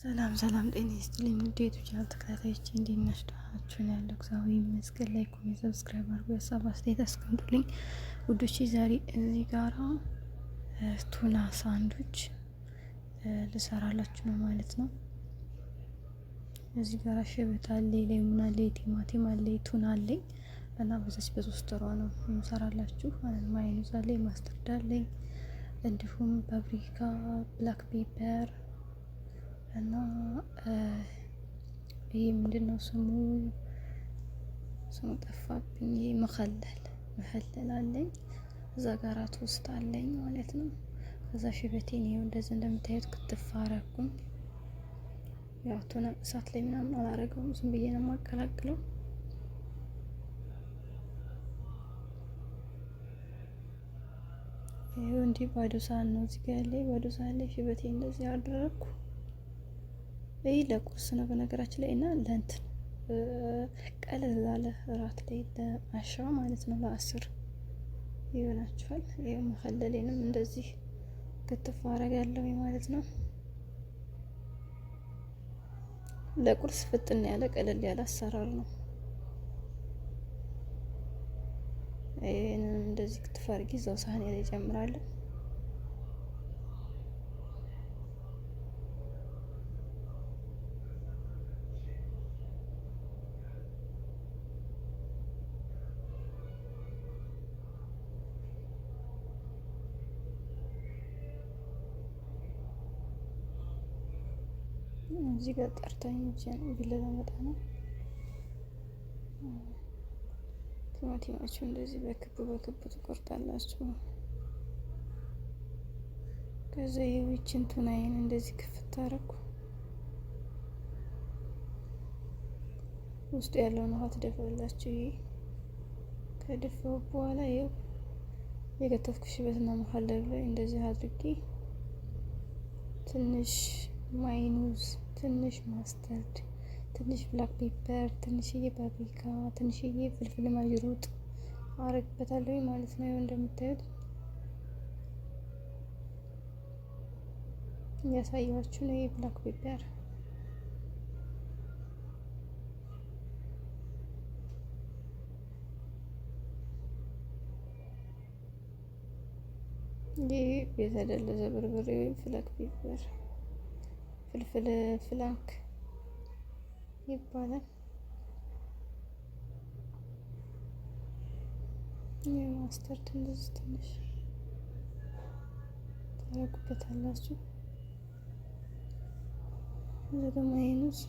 ሰላም ሰላም፣ ጤና ይስጥልኝ ውድ የዩቲዩብ ተከታታዮች እንዴት ናችሁ? ያለው እግዚአብሔር ይመስገን። ላይክ፣ ኮሜንት፣ ሰብስክራይብ አድርጉ። ሀሳብ አስተያየት አስቀምጡልኝ ውዶቼ። ዛሬ እዚህ ጋራ ቱና ሳንዱች ልሰራላችሁ ነው ማለት ነው። እዚህ ጋራ ሸበት አለ፣ ሌሙን አለ፣ ቲማቲም አለ፣ ቱና አለኝ እና በዛች በሶስት ወሯ ነው የምሰራላችሁ። ማዮኔዝ አለ፣ ማስተርድ አለኝ፣ እንዲሁም ፓፕሪካ፣ ብላክ ፔፐር እና ይሄ ምንድነው ስሙ ጠፋብኝ። ይሄ መኸለል አለኝ። እዛ ጋራ ቶስት አለኝ ማለት ነው። ከዛ ሽበቴን ይሄው እንደዚህ እንደምታዩት ክትፍ አረኩኝ። ያው ቱና እሳት ላይ ምናምን አላረገውም፣ ዝም ብዬ ነው የማቀላቅለው። ይሄው እንዲህ ባዶ ሳህን ነው እዚህ ጋር ያለኝ። ባዶ ሳህን ላይ ሽበቴ እንደዚህ አደረኩ። ይህ ለቁርስ ነው በነገራችን ላይ እና ለእንትን ቀለል ላለ እራት ላይ ለአሻ ማለት ነው ለ10 ይሆናችኋል። ይሄው መኸለሌንም እንደዚህ ክትፍ አረጋለሁ ማለት ነው። ለቁርስ ፍጥና ያለ ቀለል ያለ አሰራር ነው። ይሄንን እንደዚህ ክትፍ አድርጌ እዛው ሳህኔ ላይ ጨምራለሁ። እዚህ ጋር ጠርታኝ ቢላ ለመጣ ነው። ቲማቲማችሁ እንደዚህ በክብ ትቆርጣላችሁ። ከዛ ይህችን ቱናዬን እንደዚህ ክፍት አደረኩ። ውስጡ ያለውን ውሃ ትደፋላችሁ። ይሄ ከደፋው በኋላ ይኸው የከተፍኩ ሽበትና መኸለሉ ላይ እንደዚህ አድርጌ ትንሽ ማዮኔዝ፣ ትንሽ ማስተርድ፣ ትንሽ ብላክ ፔፐር፣ ትንሽዬ ፓፕሪካ፣ ትንሽዬ ፍልፍል ማጅሩጥ አረግበታለሁ ማለት ነው። ይኸው እንደምታዩት እያሳያችሁ ነው። ይሄ ብላክ ፔፐር ይህ የተደለዘ በርበሬ ወይም ብላክ ፔፐር ፍልፍል ፍላንክ ይባላል። የማስተርድ እንደዚህ ትንሽ ታረጉበታላችሁ። እዛ ደግሞ ማዮኔዝ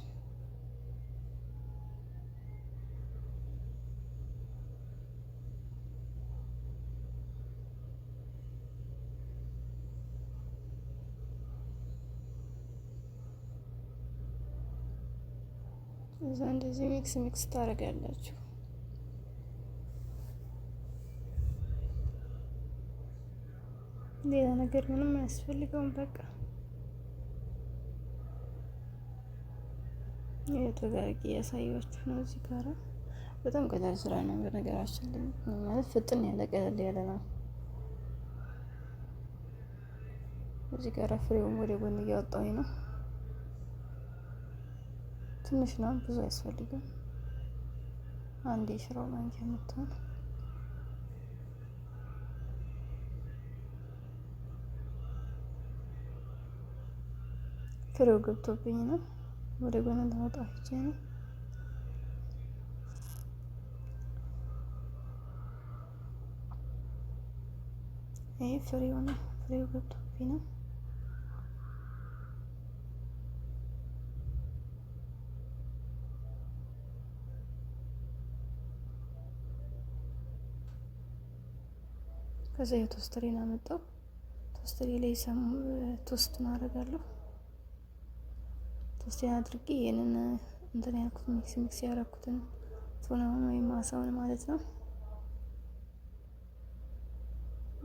እዛ እንደዚህ ሚክስ ታረጋላችሁ። ሌላ ነገር ምንም አያስፈልገውም። በቃ የተጋርቂ ያሳያችሁ ነው። እዚህ ጋራ በጣም ቀላል ስራ ነው በነገራችን ላይ ማለት ፍጥን ያለ ቀለል ያለ ነው። እዚህ ጋራ ፍሬውን ወደ ጎን እያወጣሁኝ ነው። ትንሽ ነው፣ ብዙ አያስፈልግም። አንድ የሽሮ ማንኪያ የምትሆን ፍሬው ገብቶብኝ ነው። ወደ ጎን ለማውጣት ብቻ ነው። ይሄ ፍሬው ነው። ፍሬው ገብቶብኝ ነው። ከዛ የቶስተሬን አመጣው። ቶስተሬ ላይ ቶስት አደርጋለሁ። ቶስቴን አድርጌ ይሄንን እንትን ያልኩት ሚክስ ያደረኩትን ቱናውን ወይም አሳውን ማለት ነው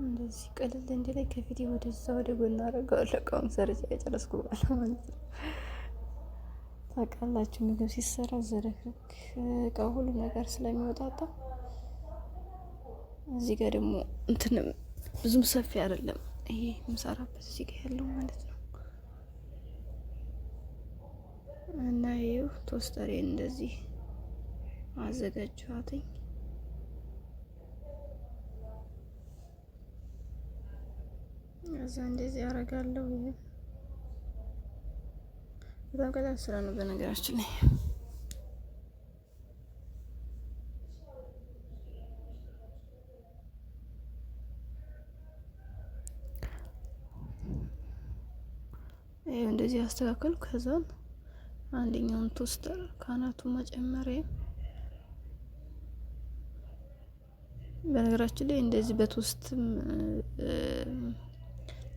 እንደዚህ ቀለል እንዲላይ ከፊቴ ወደዛ ወደ ጎን አደርገዋለሁ። እቃውን ሰርቼ የጨረስኩ በኋላ ማለት ነው። ታውቃላችሁ ምግብ ሲሰራ ዘረክረክ እቃው ሁሉ ነገር ስለሚወጣጣ እዚህ ጋር ደግሞ እንትን ብዙም ሰፊ አይደለም ይሄ የምሰራበት እዚህ ጋር ያለው ማለት ነው። እና ይኸው ቶስተሬን እንደዚህ አዘጋጀኋትኝ። እዛ እንደዚህ አደርጋለሁ። በጣም ቀላል ስራ ነው በነገራችን ላይ። ይኸው እንደዚህ አስተካከልኩ። ከዛን አንደኛውን ቶስተር ካናቱ መጨመሪያ በነገራችን ላይ እንደዚህ በቶስትም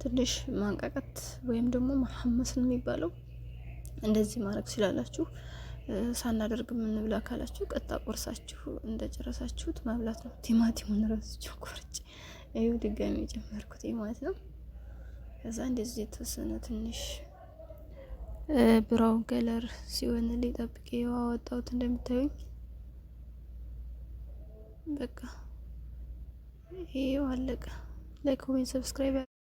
ትንሽ ማንቀቀት ወይም ደግሞ መሐመስ ነው የሚባለው። እንደዚህ ማድረግ ትችላላችሁ። ሳናደርግ የምንብላ ካላችሁ ቀጣ ቆርሳችሁ እንደጨረሳችሁት መብላት ነው። ቲማቲሙን ረስቼው ቆርጬ ይኸው ድጋሚ የጨመርኩት ማለት ነው። ከዛ እንደዚህ የተወሰነ ትንሽ ብራውን ከለር ሲሆን ሊጠብቅ አወጣሁት። እንደምታዩኝ በቃ ይሄው አለቀ። ላይክ፣ ኮሜንት፣ ሰብስክራይብ